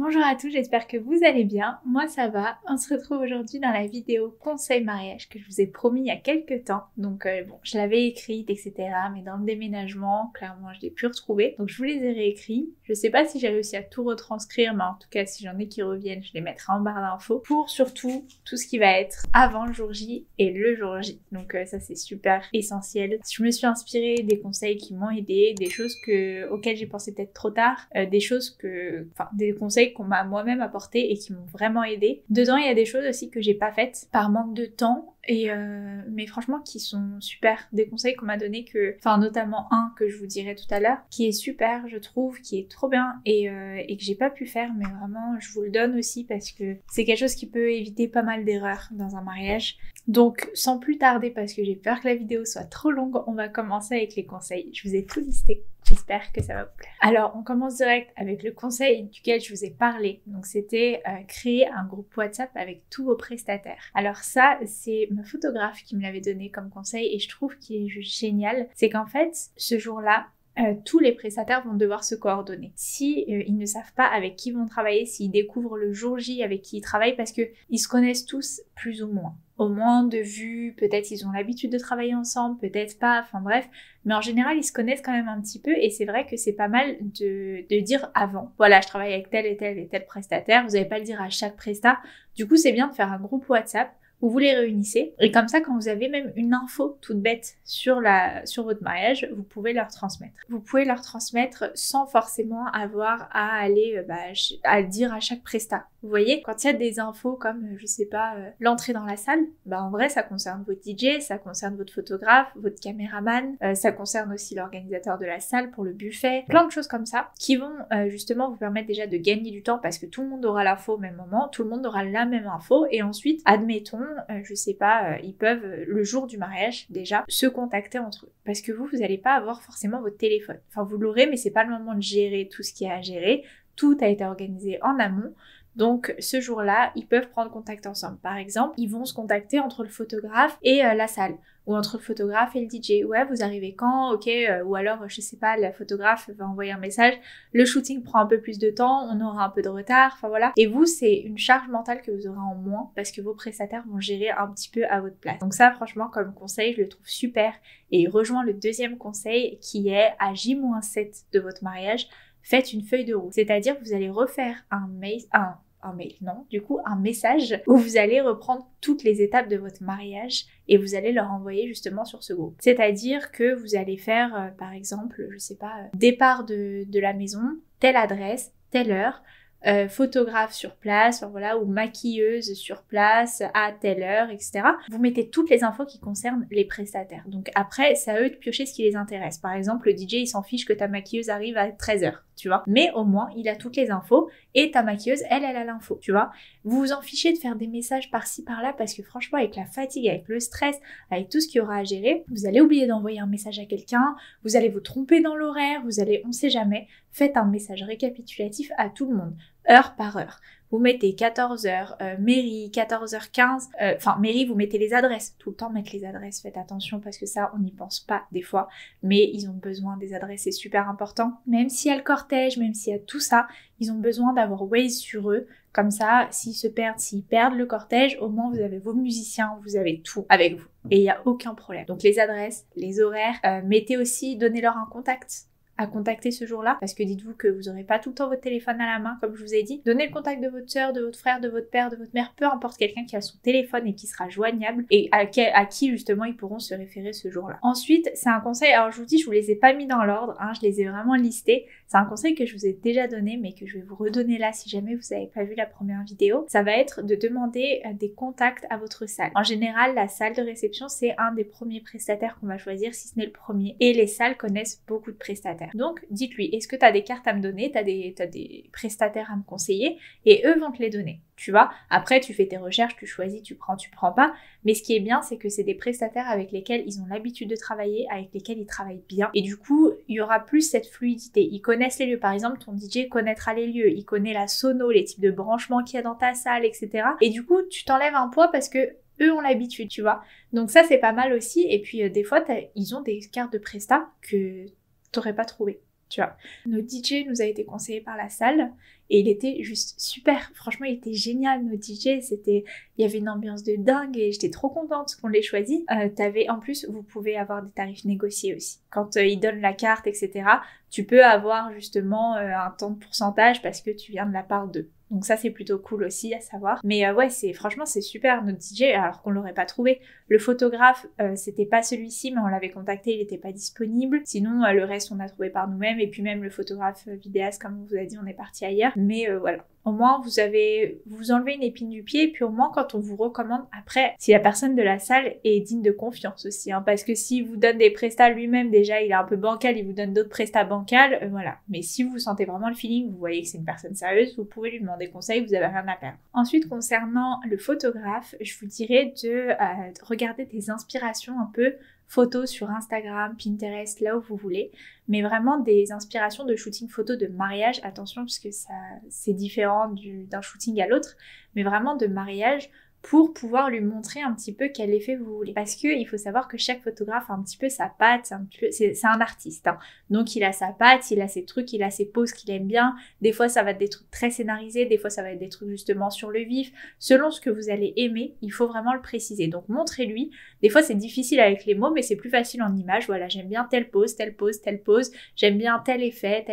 Bonjour à tous, j'espère que vous allez bien. Moi ça va. On se retrouve aujourd'hui dans la vidéo conseil mariage que je vous ai promis il y a quelques temps. Donc bon, je l'avais écrite etc. Mais dans le déménagement, clairement je l'ai plus retrouvée. Donc je vous les ai réécrits. Je sais pas si j'ai réussi à tout retranscrire, mais en tout cas si j'en ai qui reviennent, je les mettrai en barre d'infos. Pour surtout tout ce qui va être avant le jour J et le jour J. Donc ça c'est super essentiel. Je me suis inspirée des conseils qui m'ont aidé, des choses auxquelles j'ai pensé peut-être trop tard, des conseils qu'on m'a moi-même apporté et qui m'ont vraiment aidé. Dedans, il y a des choses aussi que j'ai pas faites par manque de temps mais franchement qui sont super. Des conseils qu'on m'a donné notamment un que je vous dirai tout à l'heure, qui est super, je trouve, qui est trop bien et que j'ai pas pu faire, mais vraiment je vous le donne aussi parce que c'est quelque chose qui peut éviter pas mal d'erreurs dans un mariage. Donc sans plus tarder, parce que j'ai peur que la vidéo soit trop longue, on va commencer avec les conseils. Je vous ai tout listé. J'espère que ça va vous plaire. Alors, on commence direct avec le conseil duquel je vous ai parlé. Donc, c'était créer un groupe WhatsApp avec tous vos prestataires. Alors ça, c'est ma photographe qui me l'avait donné comme conseil et je trouve qu'il est juste génial. C'est qu'en fait, ce jour-là, tous les prestataires vont devoir se coordonner. Si ils ne savent pas avec qui ils vont travailler, s'ils découvrent le jour J avec qui ils travaillent, parce que ils se connaissent tous plus ou moins. Au moins de vue, peut-être ils ont l'habitude de travailler ensemble, peut-être pas, enfin bref. Mais en général, ils se connaissent quand même un petit peu et c'est vrai que c'est pas mal de dire avant. Voilà, je travaille avec tel et tel et tel prestataire, vous n'allez pas le dire à chaque prestat. Du coup, c'est bien de faire un groupe WhatsApp où vous les réunissez et comme ça, quand vous avez même une info toute bête sur votre mariage, vous pouvez leur transmettre. Vous pouvez leur transmettre sans forcément avoir à aller à le dire à chaque prestat. Vous voyez, quand il y a des infos comme, je sais pas, l'entrée dans la salle, en vrai, ça concerne votre DJ, ça concerne votre photographe, votre caméraman, ça concerne aussi l'organisateur de la salle pour le buffet, plein de choses comme ça qui vont justement vous permettre déjà de gagner du temps parce que tout le monde aura l'info au même moment, tout le monde aura la même info et ensuite, admettons, ils peuvent, le jour du mariage, déjà, se contacter entre eux. Parce que vous n'allez pas avoir forcément votre téléphone. Enfin, vous l'aurez, mais c'est pas le moment de gérer tout ce qu'il y a à gérer. Tout a été organisé en amont. Donc, ce jour-là, ils peuvent prendre contact ensemble. Par exemple, ils vont se contacter entre le photographe et la salle. Ou entre le photographe et le DJ. Ouais, vous arrivez quand? Ok. Ou alors, je sais pas, la photographe va envoyer un message. Le shooting prend un peu plus de temps, on aura un peu de retard, enfin voilà. Et vous, c'est une charge mentale que vous aurez en moins parce que vos prestataires vont gérer un petit peu à votre place. Donc ça, franchement, comme conseil, je le trouve super. Et il rejoint le deuxième conseil qui est à J-7 de votre mariage, faites une feuille de route. C'est-à-dire que vous allez refaire un message où vous allez reprendre toutes les étapes de votre mariage et vous allez leur envoyer justement sur ce groupe. C'est-à-dire que vous allez faire, par exemple, je sais pas, départ de la maison, telle adresse, telle heure, photographe sur place, ou maquilleuse sur place à telle heure, etc. Vous mettez toutes les infos qui concernent les prestataires. Donc après, c'est à eux de piocher ce qui les intéresse. Par exemple, le DJ, il s'en fiche que ta maquilleuse arrive à 13h, tu vois. Mais au moins, il a toutes les infos et ta maquilleuse, elle a l'info, tu vois. Vous vous en fichez de faire des messages par-ci, par-là parce que franchement, avec la fatigue, avec le stress, avec tout ce qu'il y aura à gérer, vous allez oublier d'envoyer un message à quelqu'un, vous allez vous tromper dans l'horaire, on sait jamais. Faites un message récapitulatif à tout le monde, heure par heure. Vous mettez 14h, mairie, 14h15, mairie, vous mettez les adresses. Tout le temps, mettre les adresses, faites attention parce que ça, on n'y pense pas des fois. Mais ils ont besoin des adresses, c'est super important. Même s'il y a le cortège, même s'il y a tout ça, ils ont besoin d'avoir Waze sur eux. Comme ça, s'ils perdent le cortège, au moins vous avez vos musiciens, vous avez tout avec vous. Et il n'y a aucun problème. Donc les adresses, les horaires, donnez-leur un contact à contacter ce jour-là, parce que dites-vous que vous n'aurez pas tout le temps votre téléphone à la main, comme je vous ai dit. Donnez le contact de votre soeur, de votre frère, de votre père, de votre mère, peu importe, quelqu'un qui a son téléphone et qui sera joignable et à qui justement ils pourront se référer ce jour-là. Ensuite, c'est un conseil, alors je vous dis, je vous les ai pas mis dans l'ordre, je les ai vraiment listés. C'est un conseil que je vous ai déjà donné, mais que je vais vous redonner là si jamais vous n'avez pas vu la première vidéo. Ça va être de demander des contacts à votre salle. En général, la salle de réception, c'est un des premiers prestataires qu'on va choisir, si ce n'est le premier. Et les salles connaissent beaucoup de prestataires. Donc, dites-lui, est-ce que tu as des cartes à me donner, t'as des prestataires à me conseiller, et eux vont te les donner, tu vois. Après, tu fais tes recherches, tu choisis, tu prends pas, mais ce qui est bien, c'est que c'est des prestataires avec lesquels ils ont l'habitude de travailler, avec lesquels ils travaillent bien, et du coup, il y aura plus cette fluidité. Ils connaissent les lieux, par exemple, ton DJ connaîtra les lieux, il connaît la sono, les types de branchements qu'il y a dans ta salle, etc. Et du coup, tu t'enlèves un poids parce que eux ont l'habitude, tu vois. Donc ça, c'est pas mal aussi, et puis des fois, ils ont des cartes de presta que t'aurais pas trouvé. Tu vois. Notre DJ nous a été conseillé par la salle et il était juste super. Franchement, il était génial, notre DJ, il y avait une ambiance de dingue et j'étais trop contente qu'on l'ait choisi. En plus, vous pouvez avoir des tarifs négociés aussi. Quand ils donnent la carte, etc., tu peux avoir justement un temps de pourcentage parce que tu viens de la part d'eux. Donc ça, c'est plutôt cool aussi à savoir. Mais ouais, franchement, c'est super, notre DJ, alors qu'on l'aurait pas trouvé. Le photographe, c'était pas celui-ci, mais on l'avait contacté, il était pas disponible. Sinon, le reste, on a trouvé par nous-mêmes. Et puis même le photographe vidéaste, comme on vous a dit, on est parti ailleurs. Mais voilà. Au moins, vous enlevez une épine du pied, et puis au moins, quand on vous recommande, après, si la personne de la salle est digne de confiance aussi, hein, parce que s'il vous donne des prestats lui-même, déjà, il est un peu bancal, il vous donne d'autres prestats bancals, voilà. Mais si vous sentez vraiment le feeling, vous voyez que c'est une personne sérieuse, vous pouvez lui demander conseil, vous avez rien à perdre. Ensuite, concernant le photographe, je vous dirais de regarder des inspirations un peu photos sur Instagram, Pinterest, là où vous voulez, mais vraiment des inspirations de shooting photo de mariage, attention parce que c'est différent d'un shooting à l'autre, mais vraiment de mariage pour pouvoir lui montrer un petit peu quel effet vous voulez. Parce que il faut savoir que chaque photographe a un petit peu sa patte, c'est un artiste, hein. Donc il a sa patte, il a ses trucs, il a ses poses qu'il aime bien. Des fois ça va être des trucs très scénarisés, des fois ça va être des trucs justement sur le vif. Selon ce que vous allez aimer, il faut vraiment le préciser. Donc montrez-lui. Des fois c'est difficile avec les mots, mais c'est plus facile en images. Voilà, j'aime bien telle pose, telle pose, telle pose. J'aime bien tel effet.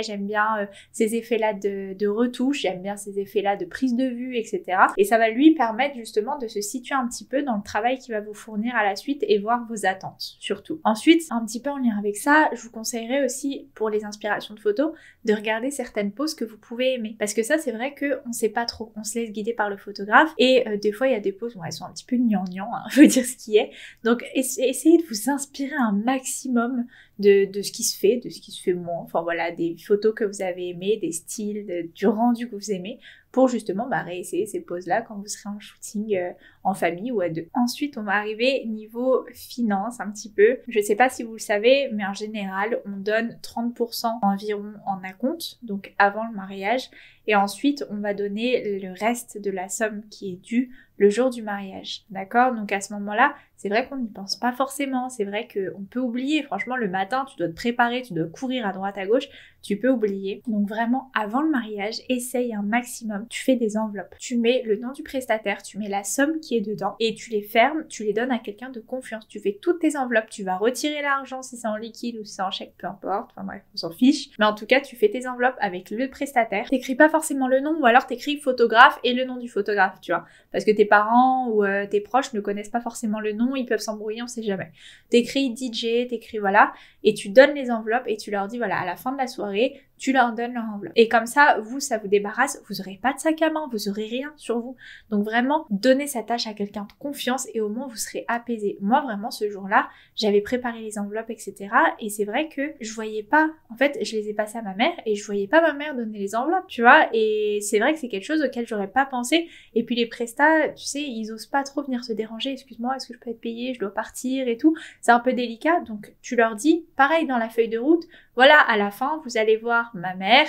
J'aime bien ces effets-là de retouche. J'aime bien ces effets-là de prise de vue, etc. Et ça va lui permettre justement de se situer un petit peu dans le travail qu'il va vous fournir à la suite et voir vos attentes surtout. Ensuite, un petit peu en lien avec ça, je vous conseillerais aussi pour les inspirations de photos de regarder certaines poses que vous pouvez aimer. Parce que ça, c'est vrai qu'on sait pas trop, on se laisse guider par le photographe et des fois il y a des poses où elles sont un petit peu gnangnan, hein, faut dire ce qui est. Donc essayez de vous inspirer un maximum de ce qui se fait, de ce qui se fait moins, enfin voilà, des photos que vous avez aimées, des styles, du rendu que vous aimez, pour justement réessayer ces poses-là quand vous serez en shooting en famille ou à deux. Ensuite, on va arriver niveau finance un petit peu. Je sais pas si vous le savez, mais en général, on donne 30% environ en acompte, donc avant le mariage, et ensuite, on va donner le reste de la somme qui est due le jour du mariage, d'accord? Donc à ce moment-là, c'est vrai qu'on n'y pense pas forcément, c'est vrai qu'on peut oublier, franchement le matin tu dois te préparer, tu dois courir à droite à gauche, tu peux oublier. Donc vraiment avant le mariage, essaye un maximum, tu fais des enveloppes, tu mets le nom du prestataire, tu mets la somme qui est dedans et tu les fermes, tu les donnes à quelqu'un de confiance, tu fais toutes tes enveloppes, tu vas retirer l'argent si c'est en liquide ou si c'est en chèque, peu importe, enfin bref, on s'en fiche, mais en tout cas tu fais tes enveloppes avec le prestataire, t'écris pas forcément le nom ou alors t'écris photographe et le nom du photographe, tu vois, parce que tes parents ou tes proches ne connaissent pas forcément le nom, ils peuvent s'embrouiller, on sait jamais. T'écris DJ, t'écris voilà, et tu donnes les enveloppes et tu leur dis voilà, à la fin de la soirée, tu leur donnes leur enveloppe. Et comme ça, vous, ça vous débarrasse, vous aurez pas de sac à main, vous aurez rien sur vous. Donc vraiment, donnez cette tâche à quelqu'un de confiance et au moins vous serez apaisé. Moi vraiment, ce jour-là, j'avais préparé les enveloppes, etc. Et c'est vrai que je voyais pas, en fait, je les ai passées à ma mère et je voyais pas ma mère donner les enveloppes, tu vois. Et c'est vrai que c'est quelque chose auquel j'aurais pas pensé. Et puis les prestats, tu sais, ils osent pas trop venir se déranger. Excuse-moi, est-ce que je peux être payée? Je dois partir et tout. C'est un peu délicat. Donc tu leur dis, pareil dans la feuille de route, voilà, à la fin, vous allez voir ma mère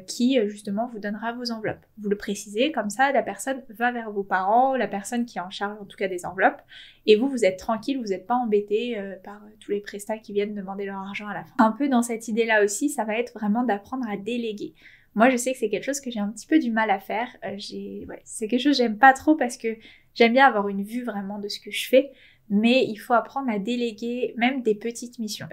qui justement vous donnera vos enveloppes. Vous le précisez, comme ça la personne va vers vos parents, la personne qui est en charge en tout cas des enveloppes, et vous êtes tranquille, vous n'êtes pas embêté par tous les prestats qui viennent demander leur argent à la fin. Un peu dans cette idée-là aussi, ça va être vraiment d'apprendre à déléguer. Moi je sais que c'est quelque chose que j'ai un petit peu du mal à faire, c'est quelque chose que j'aime pas trop parce que j'aime bien avoir une vue vraiment de ce que je fais, mais il faut apprendre à déléguer même des petites missions.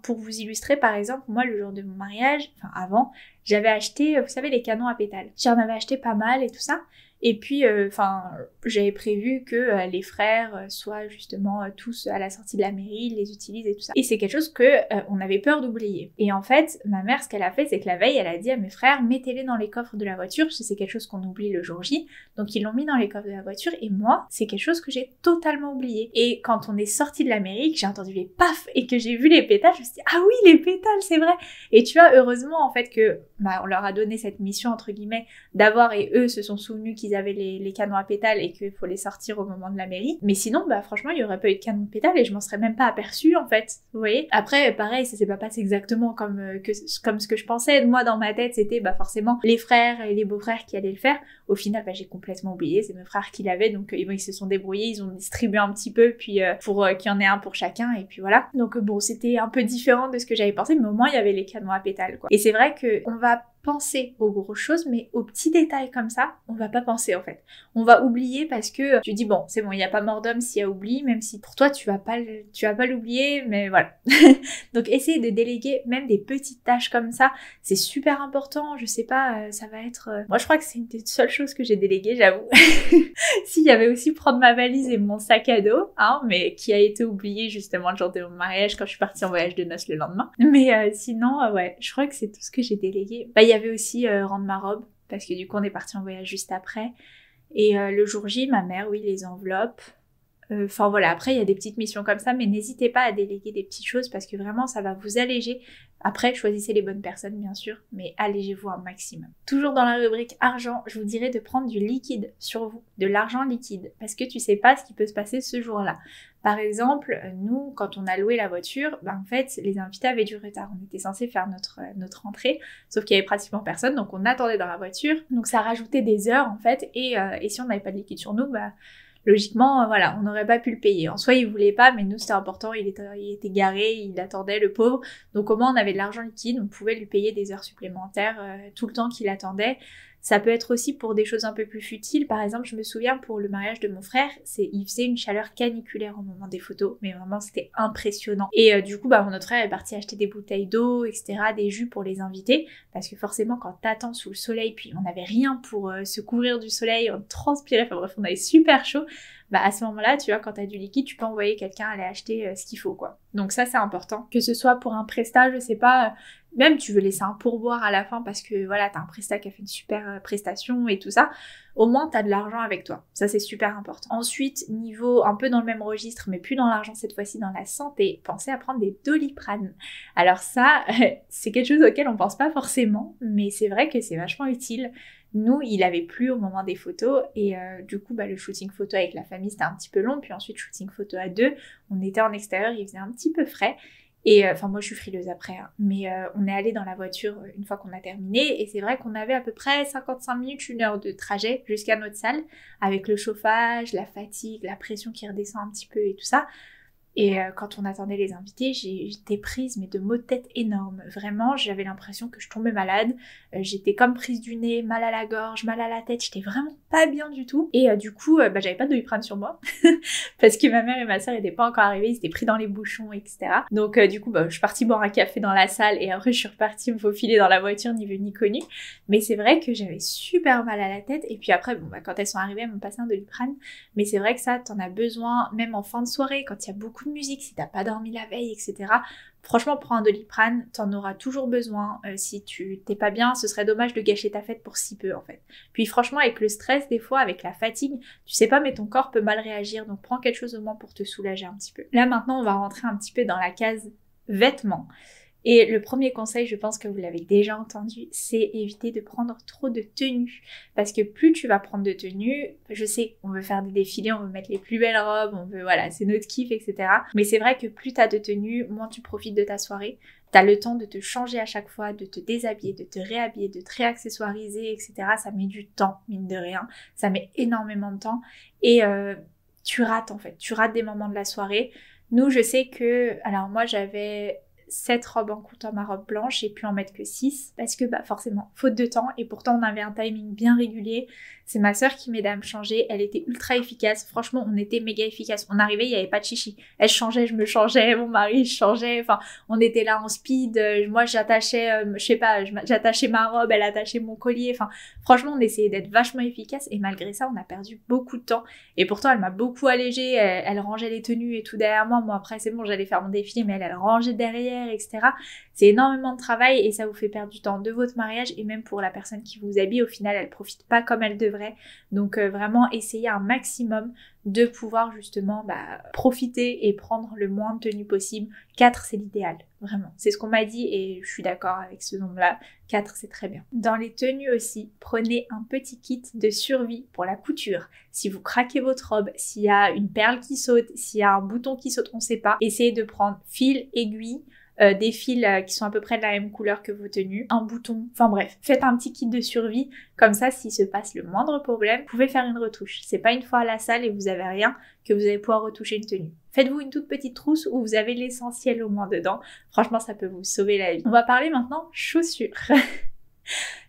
Pour vous illustrer, par exemple, moi, le jour de mon mariage, avant, j'avais acheté, vous savez, les canons à pétales. J'en avais acheté pas mal et tout ça. Et puis, j'avais prévu que les frères soient justement tous à la sortie de la mairie, ils les utilisent et tout ça. Et c'est quelque chose que on avait peur d'oublier. Et en fait, ma mère, ce qu'elle a fait, c'est que la veille, elle a dit à mes frères, mettez-les dans les coffres de la voiture, parce que c'est quelque chose qu'on oublie le jour J. Donc ils l'ont mis dans les coffres de la voiture. Et moi, c'est quelque chose que j'ai totalement oublié. Et quand on est sorti de la mairie, que j'ai entendu les paf et que j'ai vu les pétales, je me suis dit, ah oui, les pétales, c'est vrai. Et tu vois, heureusement, en fait, que on leur a donné cette mission, entre guillemets, d'avoir, et eux se sont souvenus qu'ils avaient les canons à pétales et qu'il faut les sortir au moment de la mairie. Mais sinon, franchement, il y aurait pas eu de canons de pétales et je m'en serais même pas aperçue, en fait. Vous voyez? Après, pareil, ça s'est pas passé exactement comme ce que je pensais. Moi, dans ma tête, c'était forcément les frères et les beaux-frères qui allaient le faire. Au final, j'ai complètement oublié. C'est mes frères qui l'avaient, donc ils se sont débrouillés, ils ont distribué un petit peu, puis pour qu'il y en ait un pour chacun, et puis voilà. Donc bon, c'était un peu différent de ce que j'avais pensé, mais au moins, il y avait les canons à pétales, quoi. Et c'est vrai que on va penser aux grosses choses, mais aux petits détails comme ça, on va pas penser en fait. On va oublier parce que tu dis bon, c'est bon, il n'y a pas mort d'homme s'il y a oubli, même si pour toi tu vas pas l'oublier, mais voilà. Donc essayez de déléguer même des petites tâches comme ça, c'est super important. Je sais pas, ça va être... Moi je crois que c'est une des seules choses que j'ai déléguées, j'avoue. S'il y avait aussi prendre ma valise et mon sac à dos, hein, mais qui a été oublié justement le jour de mon mariage quand je suis partie en voyage de noces le lendemain. Mais sinon, ouais, je crois que c'est tout ce que j'ai délégué. Bah, il y avait aussi rendre ma robe, parce que du coup on est parti en voyage juste après. Et le jour J, ma mère, oui, les enveloppes. Enfin voilà, après il y a des petites missions comme ça, mais n'hésitez pas à déléguer des petites choses parce que vraiment ça va vous alléger. Après, choisissez les bonnes personnes bien sûr, mais allégez-vous un maximum. Toujours dans la rubrique argent, je vous dirais de prendre du liquide sur vous, de l'argent liquide, parce que tu sais pas ce qui peut se passer ce jour-là. Par exemple, nous, quand on a loué la voiture, en fait, les invités avaient du retard. On était censé faire notre entrée, sauf qu'il y avait pratiquement personne, donc on attendait dans la voiture. Donc ça rajoutait des heures en fait, et si on n'avait pas de liquide sur nous, logiquement, voilà, on n'aurait pas pu le payer. En soi, il voulait pas, mais nous, c'était important, il était garé, il attendait, le pauvre. Donc au moins, on avait de l'argent liquide, on pouvait lui payer des heures supplémentaires tout le temps qu'il attendait. Ça peut être aussi pour des choses un peu plus futiles. Par exemple, je me souviens pour le mariage de mon frère, il faisait une chaleur caniculaire au moment des photos, mais vraiment c'était impressionnant. Et du coup, notre frère est parti acheter des bouteilles d'eau, etc., des jus pour les invités, parce que forcément quand t'attends sous le soleil, puis on n'avait rien pour se couvrir du soleil, on transpirait, enfin bref, on avait super chaud. À ce moment-là, tu vois, quand t'as du liquide, tu peux envoyer quelqu'un aller acheter ce qu'il faut, quoi. Donc ça, c'est important. Que ce soit pour un prestat, je sais pas, même tu veux laisser un pourboire à la fin parce que voilà, t'as un prestat qui a fait une super prestation et tout ça, au moins t'as de l'argent avec toi. Ça, c'est super important. Ensuite, niveau un peu dans le même registre, mais plus dans l'argent cette fois-ci, dans la santé, pensez à prendre des Doliprane. Alors ça, c'est quelque chose auquel on pense pas forcément, mais c'est vrai que c'est vachement utile. Nous, il avait plu au moment des photos et du coup, le shooting photo avec la famille, c'était un petit peu long. Puis ensuite, shooting photo à deux, on était en extérieur, il faisait un petit peu frais. Et enfin, moi, je suis frileuse après, hein, mais on est allé dans la voiture une fois qu'on a terminé. Et c'est vrai qu'on avait à peu près 55 minutes, 1 heure de trajet jusqu'à notre salle avec le chauffage, la fatigue, la pression qui redescend un petit peu et tout ça. Et quand on attendait les invités, j'étais prise mais de maux de tête énormes. Vraiment, j'avais l'impression que je tombais malade. J'étais comme prise du nez, mal à la gorge, mal à la tête. J'étais vraiment pas bien du tout. Et du coup, j'avais pas de Doliprane sur moi parce que ma mère et ma soeur étaient pas encore arrivées. Ils étaient pris dans les bouchons, etc. Donc du coup, je suis partie boire un café dans la salle et après je suis repartie me faufiler dans la voiture ni vu ni connu. Mais c'est vrai que j'avais super mal à la tête. Et puis après, quand elles sont arrivées, elles m'ont passé un Doliprane. Mais c'est vrai que ça, t'en as besoin même en fin de soirée quand il y a beaucoup de musique, si t'as pas dormi la veille, etc. Franchement, prends un Doliprane, t'en auras toujours besoin. Si tu t'es pas bien, ce serait dommage de gâcher ta fête pour si peu en fait. Puis franchement, avec le stress, des fois, avec la fatigue, tu sais pas, mais ton corps peut mal réagir, donc prends quelque chose au moins pour te soulager un petit peu. Là maintenant, on va rentrer un petit peu dans la case vêtements. Et le premier conseil, je pense que vous l'avez déjà entendu, c'est éviter de prendre trop de tenues. Parce que plus tu vas prendre de tenues, je sais, on veut faire des défilés, on veut mettre les plus belles robes, on veut, voilà, c'est notre kiff, etc. Mais c'est vrai que plus t'as de tenues, moins tu profites de ta soirée. T'as le temps de te changer à chaque fois, de te déshabiller, de te réhabiller, de te réaccessoiriser, etc. Ça met du temps, mine de rien. Ça met énormément de temps. Et tu rates en fait, tu rates des moments de la soirée. Nous, je sais que, alors moi j'avais 7 robes en comptant ma robe blanche, j'ai pu en mettre que 6 parce que forcément faute de temps, et pourtant on avait un timing bien régulier. C'est ma soeur qui m'aidait à me changer, elle était ultra efficace, franchement on était méga efficace. On arrivait, il n'y avait pas de chichi, elle changeait, je me changeais, mon mari changeait, enfin on était là en speed, moi j'attachais, j'attachais ma robe, elle attachait mon collier, enfin franchement on essayait d'être vachement efficace, et malgré ça on a perdu beaucoup de temps. Et pourtant elle m'a beaucoup allégée, elle rangeait les tenues et tout derrière moi. Moi après c'est bon, j'allais faire mon défilé, mais elle rangeait derrière, etc. C'est énormément de travail et ça vous fait perdre du temps de votre mariage, et même pour la personne qui vous habille, au final elle profite pas comme elle devrait. Donc vraiment essayez un maximum de pouvoir justement profiter et prendre le moins de tenues possible. 4 c'est l'idéal, vraiment. C'est ce qu'on m'a dit et je suis d'accord avec ce nombre-là. 4 c'est très bien. Dans les tenues aussi, prenez un petit kit de survie pour la couture. Si vous craquez votre robe, s'il y a une perle qui saute, s'il y a un bouton qui saute, on sait pas. Essayez de prendre fil, aiguille, des fils qui sont à peu près de la même couleur que vos tenues, un bouton, enfin bref, faites un petit kit de survie, comme ça s'il se passe le moindre problème, vous pouvez faire une retouche. C'est pas une fois à la salle et vous avez rien que vous allez pouvoir retoucher une tenue. Faites-vous une toute petite trousse où vous avez l'essentiel au moins dedans, franchement ça peut vous sauver la vie. On va parler maintenant chaussures.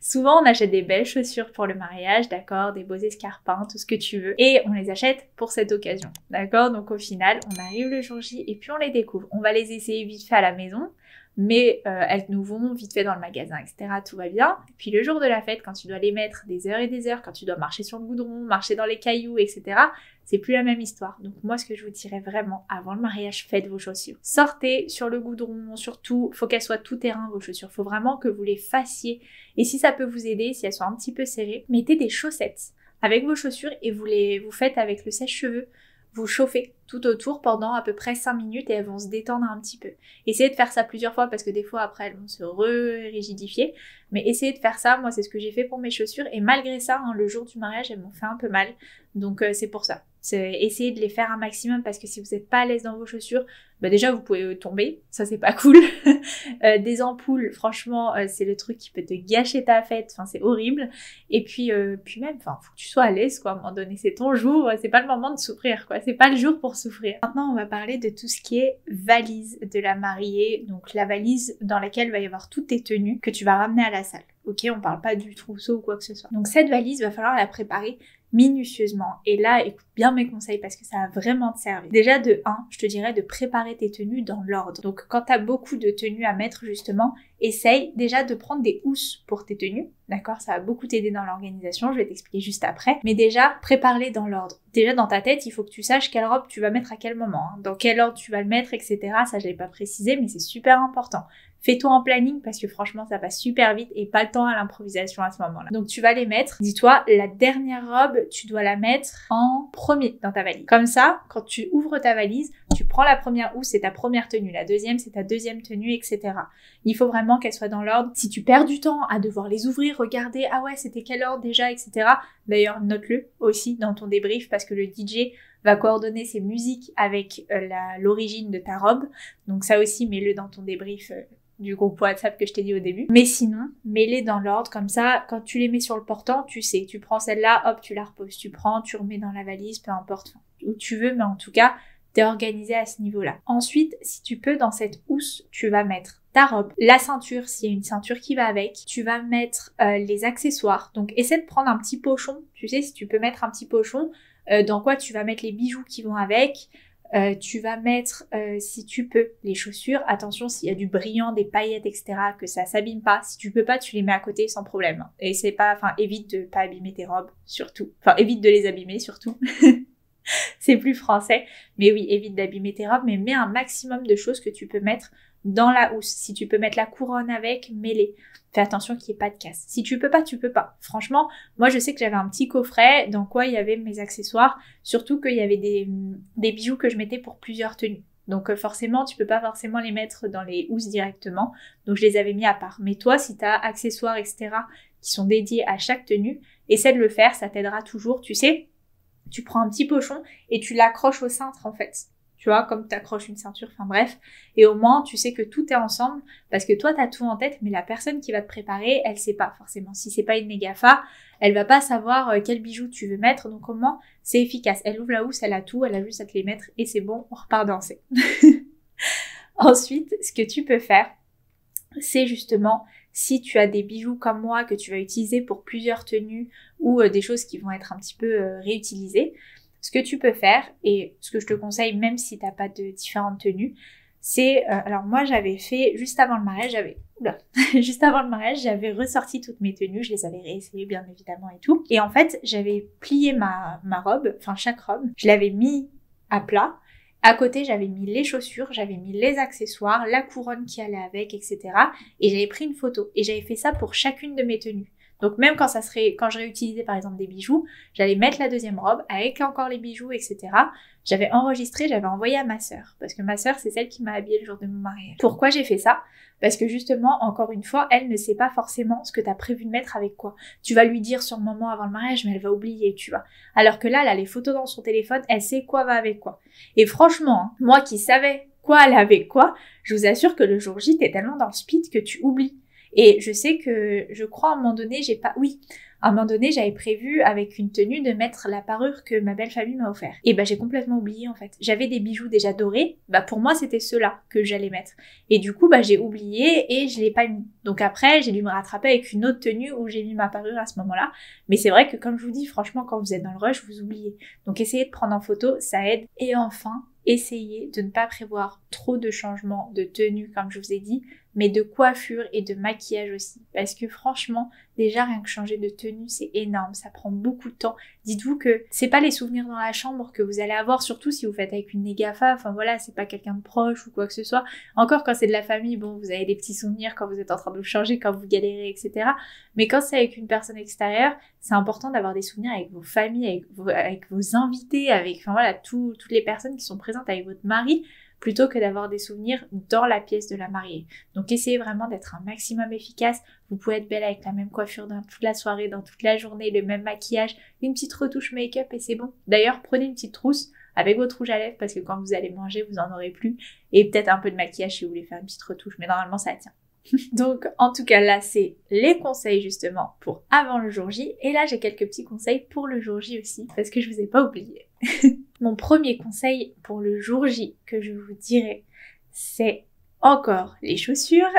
Souvent, on achète des belles chaussures pour le mariage, d'accord, des beaux escarpins, tout ce que tu veux, et on les achète pour cette occasion, d'accord. Donc au final, on arrive le jour J et puis on les découvre. On va les essayer vite fait à la maison, mais elles nous vont vite fait dans le magasin, etc. Tout va bien. Et puis le jour de la fête, quand tu dois les mettre des heures et des heures, quand tu dois marcher sur le goudron, marcher dans les cailloux, etc., c'est plus la même histoire. Donc moi, ce que je vous dirais vraiment, avant le mariage, faites vos chaussures. Sortez sur le goudron, surtout, faut qu'elles soient tout terrain, vos chaussures. Faut vraiment que vous les fassiez. Et si ça peut vous aider, si elles sont un petit peu serrées, mettez des chaussettes avec vos chaussures et vous faites avec le sèche-cheveux. Vous chauffez tout autour pendant à peu près 5 minutes et elles vont se détendre un petit peu. Essayez de faire ça plusieurs fois parce que des fois après elles vont se rigidifier. Mais essayez de faire ça, moi c'est ce que j'ai fait pour mes chaussures et malgré ça, hein, le jour du mariage elles m'ont fait un peu mal. Donc c'est pour ça. Essayez de les faire un maximum parce que si vous n'êtes pas à l'aise dans vos chaussures, bah déjà vous pouvez tomber, ça c'est pas cool. Des ampoules, franchement c'est le truc qui peut te gâcher ta fête, enfin c'est horrible. Et puis même, enfin faut que tu sois à l'aise quoi, à un moment donné c'est ton jour, c'est pas le moment de souffrir quoi, c'est pas le jour pour souffrir. Maintenant on va parler de tout ce qui est valise de la mariée, donc la valise dans laquelle va y avoir toutes tes tenues que tu vas ramener à la salle. Ok, on parle pas du trousseau ou quoi que ce soit. Donc cette valise, va falloir la préparer minutieusement. Et là, écoute bien mes conseils parce que ça va vraiment te servir. Déjà de 1, je te dirais de préparer tes tenues dans l'ordre. Donc quand tu as beaucoup de tenues à mettre justement, essaye déjà de prendre des housses pour tes tenues. D'accord, ça va beaucoup t'aider dans l'organisation, je vais t'expliquer juste après. Mais déjà, prépare-les dans l'ordre. Déjà dans ta tête, il faut que tu saches quelle robe tu vas mettre à quel moment, hein. Dans quel ordre tu vas le mettre, etc. Ça, je l'ai pas précisé, mais c'est super important. Fais-toi en planning parce que franchement, ça passe super vite et pas le temps à l'improvisation à ce moment-là. Donc tu vas les mettre. Dis-toi, la dernière robe, tu dois la mettre en premier dans ta valise. Comme ça, quand tu ouvres ta valise, tu prends la première housse, c'est ta première tenue. La deuxième, c'est ta deuxième tenue, etc. Il faut vraiment qu'elle soit dans l'ordre. Si tu perds du temps à devoir les ouvrir, regarder, ah ouais, c'était quel ordre déjà, etc. D'ailleurs, note-le aussi dans ton débrief parce que le DJ va coordonner ses musiques avec l'origine de ta robe. Donc ça aussi, mets-le dans ton débrief du groupe WhatsApp que je t'ai dit au début. Mais sinon, mets-les dans l'ordre, comme ça, quand tu les mets sur le portant, tu sais, tu prends celle-là, hop, tu la reposes, tu prends, tu remets dans la valise, peu importe, où tu veux, mais en tout cas, t'es organisé à ce niveau-là. Ensuite, si tu peux, dans cette housse, tu vas mettre ta robe, la ceinture, s'il y a une ceinture qui va avec, tu vas mettre les accessoires, donc essaie de prendre un petit pochon, tu sais, si tu peux mettre un petit pochon, dans quoi tu vas mettre les bijoux qui vont avec. Tu vas mettre, si tu peux, les chaussures. Attention, s'il y a du brillant, des paillettes, etc., que ça s'abîme pas. Si tu peux pas, tu les mets à côté sans problème. Et c'est pas, évite de pas abîmer tes robes, surtout. Évite de les abîmer, surtout. C'est plus français. Mais oui, évite d'abîmer tes robes, mais mets un maximum de choses que tu peux mettre dans la housse. Si tu peux mettre la couronne avec, mets-les. Fais attention qu'il n'y ait pas de casse. Si tu peux pas, tu peux pas. Franchement, moi je sais que j'avais un petit coffret dans quoi il y avait mes accessoires, surtout qu'il y avait des bijoux que je mettais pour plusieurs tenues. Donc forcément, tu peux pas forcément les mettre dans les housses directement. Donc je les avais mis à part. Mais toi, si tu as accessoires, etc., qui sont dédiés à chaque tenue, essaie de le faire, ça t'aidera toujours. Tu sais, tu prends un petit pochon et tu l'accroches au cintre en fait. Tu vois, comme tu accroches une ceinture, enfin bref. Et au moins, tu sais que tout est ensemble parce que toi, tu as tout en tête, mais la personne qui va te préparer, elle sait pas forcément. Si c'est pas une mégafa, elle va pas savoir quel bijou tu veux mettre. Donc au moins, c'est efficace. Elle ouvre la housse, elle a tout, elle a juste à te les mettre et c'est bon, on repart danser. Ensuite, ce que tu peux faire, c'est justement, si tu as des bijoux comme moi que tu vas utiliser pour plusieurs tenues ou des choses qui vont être un petit peu réutilisées, ce que tu peux faire, et ce que je te conseille même si t'as pas de différentes tenues, c'est, alors moi j'avais fait, juste avant le mariage, j'avais ressorti toutes mes tenues, je les avais réessayées bien évidemment et tout. Et en fait, j'avais plié ma robe, enfin chaque robe, je l'avais mis à plat. À côté, j'avais mis les chaussures, j'avais mis les accessoires, la couronne qui allait avec, etc. Et j'avais pris une photo. Et j'avais fait ça pour chacune de mes tenues. Donc même quand je réutilisais par exemple des bijoux, j'allais mettre la deuxième robe avec encore les bijoux, etc. J'avais enregistré, j'avais envoyé à ma sœur. Parce que ma sœur, c'est celle qui m'a habillée le jour de mon mariage. Pourquoi j'ai fait ça? Parce que justement, encore une fois, elle ne sait pas forcément ce que tu as prévu de mettre avec quoi. Tu vas lui dire sur le moment avant le mariage, mais elle va oublier, tu vois. Alors que là, elle a les photos dans son téléphone, elle sait quoi va avec quoi. Et franchement, hein, moi qui savais quoi aller avec quoi, je vous assure que le jour J, t'es tellement dans le speed que tu oublies. Et je sais que, je crois à un moment donné, à un moment donné, j'avais prévu avec une tenue de mettre la parure que ma belle famille m'a offert. Et j'ai complètement oublié en fait. J'avais des bijoux déjà dorés, pour moi c'était ceux-là que j'allais mettre. Et du coup, j'ai oublié et je l'ai pas mis. Donc après, j'ai dû me rattraper avec une autre tenue où j'ai mis ma parure à ce moment-là. Mais c'est vrai que comme je vous dis, franchement, quand vous êtes dans le rush, vous oubliez. Donc essayez de prendre en photo, ça aide. Et enfin, essayez de ne pas prévoir trop de changements de tenue, comme je vous ai dit, mais de coiffure et de maquillage aussi. Parce que franchement, déjà rien que changer de tenue, c'est énorme, ça prend beaucoup de temps. Dites-vous que c'est pas les souvenirs dans la chambre que vous allez avoir, surtout si vous faites avec une négafa, enfin voilà, c'est pas quelqu'un de proche ou quoi que ce soit. Encore quand c'est de la famille, bon, vous avez des petits souvenirs quand vous êtes en train de vous changer, quand vous galérez, etc. Mais quand c'est avec une personne extérieure, c'est important d'avoir des souvenirs avec vos familles, avec vos invités, avec, enfin voilà, toutes les personnes qui sont présentes avec votre mari, plutôt que d'avoir des souvenirs dans la pièce de la mariée. Donc essayez vraiment d'être un maximum efficace. Vous pouvez être belle avec la même coiffure dans toute la soirée, dans toute la journée, le même maquillage, une petite retouche make-up et c'est bon. D'ailleurs, prenez une petite trousse avec votre rouge à lèvres parce que quand vous allez manger, vous en aurez plus. Et peut-être un peu de maquillage si vous voulez faire une petite retouche, mais normalement ça tient. Donc en tout cas là c'est les conseils justement pour avant le jour J et là j'ai quelques petits conseils pour le jour J aussi parce que je vous ai pas oublié. Mon premier conseil pour le jour J que je vous dirais c'est encore les chaussures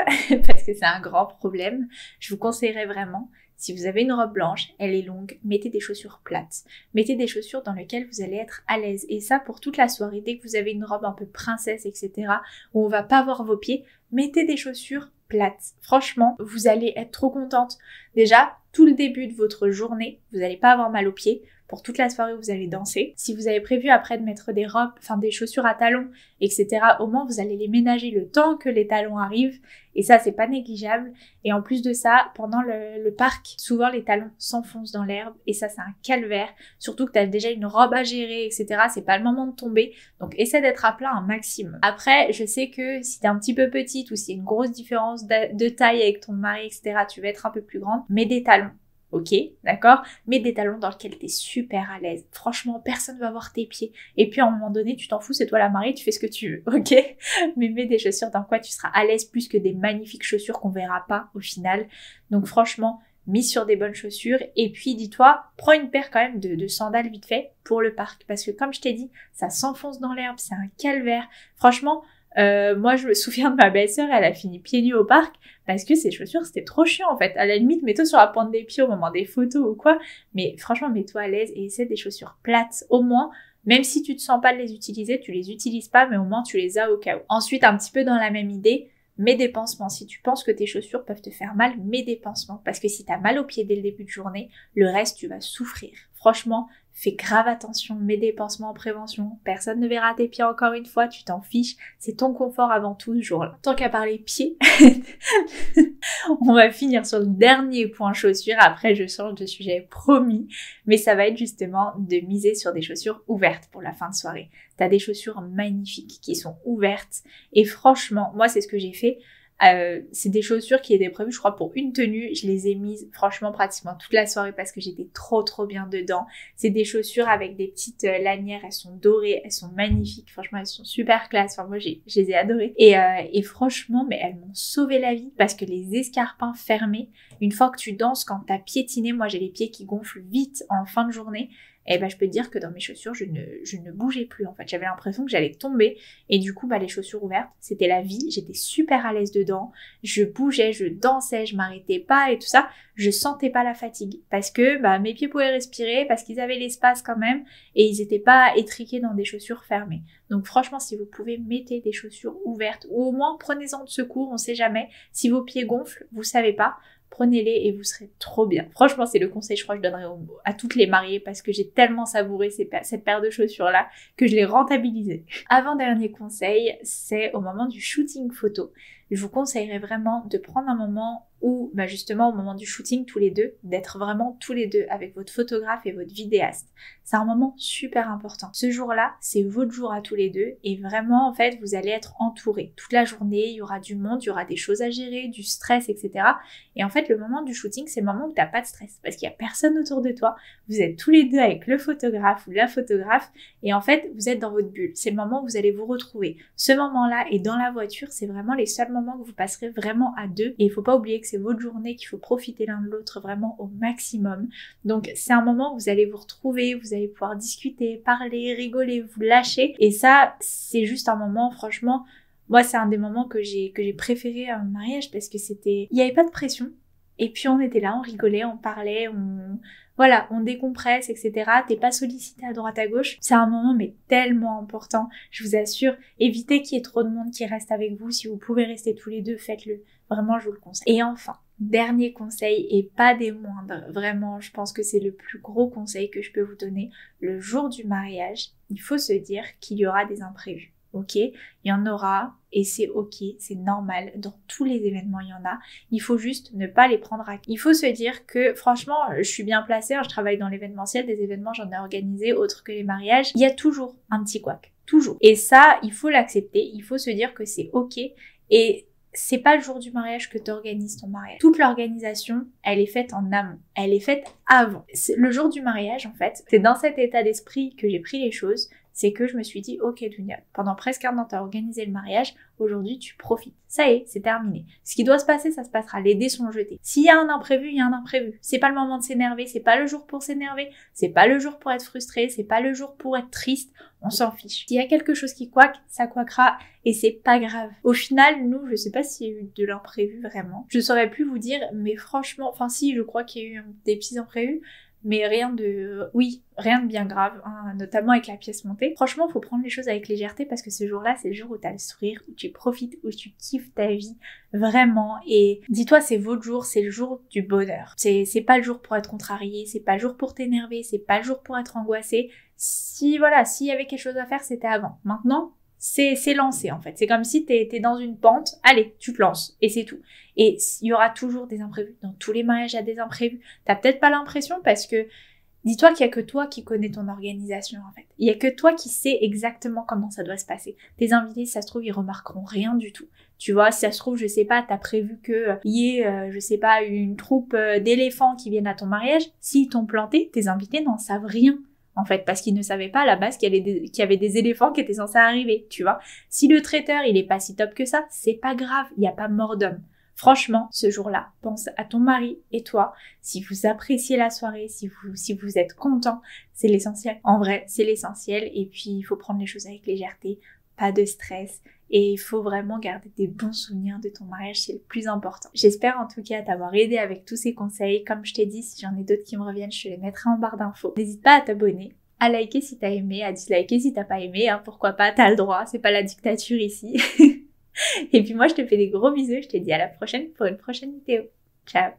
parce que c'est un grand problème. Je vous conseillerais vraiment, si vous avez une robe blanche, elle est longue, mettez des chaussures plates. Mettez des chaussures dans lesquelles vous allez être à l'aise. Et ça pour toute la soirée, dès que vous avez une robe un peu princesse, etc., où on va pas voir vos pieds, mettez des chaussures plates. Franchement, vous allez être trop contente. Déjà, tout le début de votre journée, vous n'allez pas avoir mal aux pieds. Pour toute la soirée, vous allez danser. Si vous avez prévu après de mettre des robes, enfin des chaussures à talons, etc., au moins vous allez les ménager le temps que les talons arrivent. Et ça, c'est pas négligeable. Et en plus de ça, pendant le parc, souvent les talons s'enfoncent dans l'herbe. Et ça, c'est un calvaire. Surtout que tu as déjà une robe à gérer, etc. C'est pas le moment de tomber. Donc, essaie d'être à plat un maximum. Après, je sais que si t'es un petit peu petite ou s'il y a une grosse différence de taille avec ton mari, etc., tu vas être un peu plus grande. Mets des talons. Ok, d'accord? Mets des talons dans lesquels t'es super à l'aise. Franchement, personne va voir tes pieds. Et puis à un moment donné, tu t'en fous, c'est toi la mariée, tu fais ce que tu veux, ok? Mais mets des chaussures dans quoi tu seras à l'aise plus que des magnifiques chaussures qu'on verra pas au final. Donc franchement, mise sur des bonnes chaussures. Et puis dis-toi, prends une paire quand même de sandales vite fait pour le parc. Parce que comme je t'ai dit, ça s'enfonce dans l'herbe, c'est un calvaire. Franchement, moi je me souviens de ma belle-sœur, elle a fini pieds nus au parc parce que ses chaussures c'était trop chiant en fait. À la limite, mets-toi sur la pointe des pieds au moment des photos ou quoi, mais franchement mets-toi à l'aise et essaie des chaussures plates au moins. Même si tu te sens pas de les utiliser, tu les utilises pas, mais au moins tu les as au cas où. Ensuite, un petit peu dans la même idée, mets des pansements. Si tu penses que tes chaussures peuvent te faire mal, mets des pansements. Parce que si t'as mal aux pieds dès le début de journée, le reste tu vas souffrir. Franchement, fais grave attention, mets des pansements en prévention. Personne ne verra tes pieds encore une fois, tu t'en fiches. C'est ton confort avant tout ce jour-là. Tant qu'à parler pieds, on va finir sur le dernier point chaussures. Après, je change de sujet, promis. Mais ça va être justement de miser sur des chaussures ouvertes pour la fin de soirée. T'as des chaussures magnifiques qui sont ouvertes. Et franchement, moi, c'est ce que j'ai fait. C'est des chaussures qui étaient prévues je crois pour une tenue, je les ai mises franchement pratiquement toute la soirée parce que j'étais trop bien dedans. C'est des chaussures avec des petites lanières, elles sont dorées, elles sont magnifiques, franchement elles sont super classe, enfin moi je les ai adorées et franchement mais elles m'ont sauvé la vie parce que les escarpins fermés, une fois que tu danses, quand t'as piétiné, moi j'ai les pieds qui gonflent vite en fin de journée, et je peux te dire que dans mes chaussures, je ne bougeais plus en fait. J'avais l'impression que j'allais tomber. Et du coup, les chaussures ouvertes, c'était la vie. J'étais super à l'aise dedans. Je bougeais, je dansais, je m'arrêtais pas et tout ça. Je sentais pas la fatigue. Parce que mes pieds pouvaient respirer, parce qu'ils avaient l'espace quand même. Et ils étaient pas étriqués dans des chaussures fermées. Donc franchement, si vous pouvez, mettez des chaussures ouvertes. Ou au moins, prenez-en de secours, on sait jamais. Si vos pieds gonflent, vous savez pas. Prenez-les et vous serez trop bien. Franchement, c'est le conseil, je crois, que je donnerais à toutes les mariées parce que j'ai tellement savouré cette paire de chaussures-là que je l'ai rentabilisée. Avant-dernier conseil, c'est au moment du shooting photo. Je vous conseillerais vraiment de prendre un moment où, justement, au moment du shooting, tous les deux, d'être vraiment tous les deux avec votre photographe et votre vidéaste. C'est un moment super important. Ce jour-là, c'est votre jour à tous les deux et vraiment, en fait, vous allez être entourés. Toute la journée, il y aura du monde, il y aura des choses à gérer, du stress, etc. Et en fait, le moment du shooting, c'est le moment où t'as pas de stress parce qu'il y a personne autour de toi. Vous êtes tous les deux avec le photographe ou la photographe et en fait, vous êtes dans votre bulle. C'est le moment où vous allez vous retrouver. Ce moment-là et dans la voiture, c'est vraiment les seuls moments que vous passerez vraiment à deux et il faut pas oublier que que c'est votre journée, qu'il faut profiter l'un de l'autre vraiment au maximum. Donc c'est un moment où vous allez vous retrouver, vous allez pouvoir discuter, parler, rigoler, vous lâcher. Et ça, c'est juste un moment, franchement, moi c'est un des moments que j'ai préféré à mon mariage parce que il n'y avait pas de pression. Et puis on était là, on rigolait, on parlait, on décompresse, etc. T'es pas sollicité à droite à gauche. C'est un moment mais tellement important. Je vous assure, évitez qu'il y ait trop de monde qui reste avec vous. Si vous pouvez rester tous les deux, faites-le. Vraiment, je vous le conseille. Et enfin, dernier conseil et pas des moindres. Vraiment, je pense que c'est le plus gros conseil que je peux vous donner. Le jour du mariage, il faut se dire qu'il y aura des imprévus. Ok, il y en aura et c'est ok, c'est normal. Dans tous les événements, il y en a. Il faut juste ne pas les prendre à cœur. Il faut se dire que franchement, je suis bien placée. Je travaille dans l'événementiel. Des événements, j'en ai organisé autres que les mariages. Il y a toujours un petit couac. Toujours. Et ça, il faut l'accepter. Il faut se dire que c'est ok. Et c'est pas le jour du mariage que tu organises ton mariage. Toute l'organisation, elle est faite en amont. Elle est faite avant. Le jour du mariage, en fait, c'est dans cet état d'esprit que j'ai pris les choses. C'est que je me suis dit, ok Dunia, pendant presque un an, tu as organisé le mariage, aujourd'hui tu profites. Ça y est, c'est terminé. Ce qui doit se passer, ça se passera. Les dés sont jetés. S'il y a un imprévu, il y a un imprévu. C'est pas le moment de s'énerver, c'est pas le jour pour s'énerver, c'est pas le jour pour être frustré, c'est pas le jour pour être triste, on s'en fiche. S'il y a quelque chose qui couaque, ça couaquera et c'est pas grave. Au final, nous, je sais pas s'il y a eu de l'imprévu vraiment. Je saurais plus vous dire, mais franchement, enfin si, je crois qu'il y a eu des petits imprévus, mais rien de bien grave, hein, notamment avec la pièce montée. Franchement, faut prendre les choses avec légèreté parce que ce jour-là, c'est le jour où t'as le sourire, où tu profites, où tu kiffes ta vie, vraiment. Et dis-toi, c'est votre jour, c'est le jour du bonheur. C'est pas le jour pour être contrarié, c'est pas le jour pour t'énerver, c'est pas le jour pour être angoissé. S'il y avait quelque chose à faire, c'était avant. Maintenant, c'est lancé en fait. C'est comme si t'es dans une pente, allez, tu te lances et c'est tout. Et il y aura toujours des imprévus. Dans tous les mariages, il y a des imprévus. T'as peut-être pas l'impression parce que dis-toi qu'il y a que toi qui connais ton organisation en fait. Il y a que toi qui sais exactement comment ça doit se passer. Tes invités, si ça se trouve, ils remarqueront rien du tout. Tu vois, si ça se trouve, je sais pas, t'as prévu que y ait, je sais pas, une troupe d'éléphants qui viennent à ton mariage. S'ils t'ont planté, tes invités n'en savent rien. En fait, parce qu'ils ne savaient pas à la base qu'il y avait des éléphants qui étaient censés arriver, tu vois. Si le traiteur, il est pas si top que ça, c'est pas grave, il n'y a pas mort d'homme. Franchement, ce jour-là, pense à ton mari et toi. Si vous appréciez la soirée, si vous êtes content, c'est l'essentiel. En vrai, c'est l'essentiel. Et puis, il faut prendre les choses avec légèreté, pas de stress. Et il faut vraiment garder des bons souvenirs de ton mariage, c'est le plus important. J'espère en tout cas t'avoir aidé avec tous ces conseils. Comme je t'ai dit, si j'en ai d'autres qui me reviennent, je te les mettrai en barre d'infos. N'hésite pas à t'abonner, à liker si t'as aimé, à disliker si t'as pas aimé, hein, pourquoi pas, t'as le droit, c'est pas la dictature ici. Et puis moi je te fais des gros bisous, je te dis à la prochaine pour une prochaine vidéo. Ciao!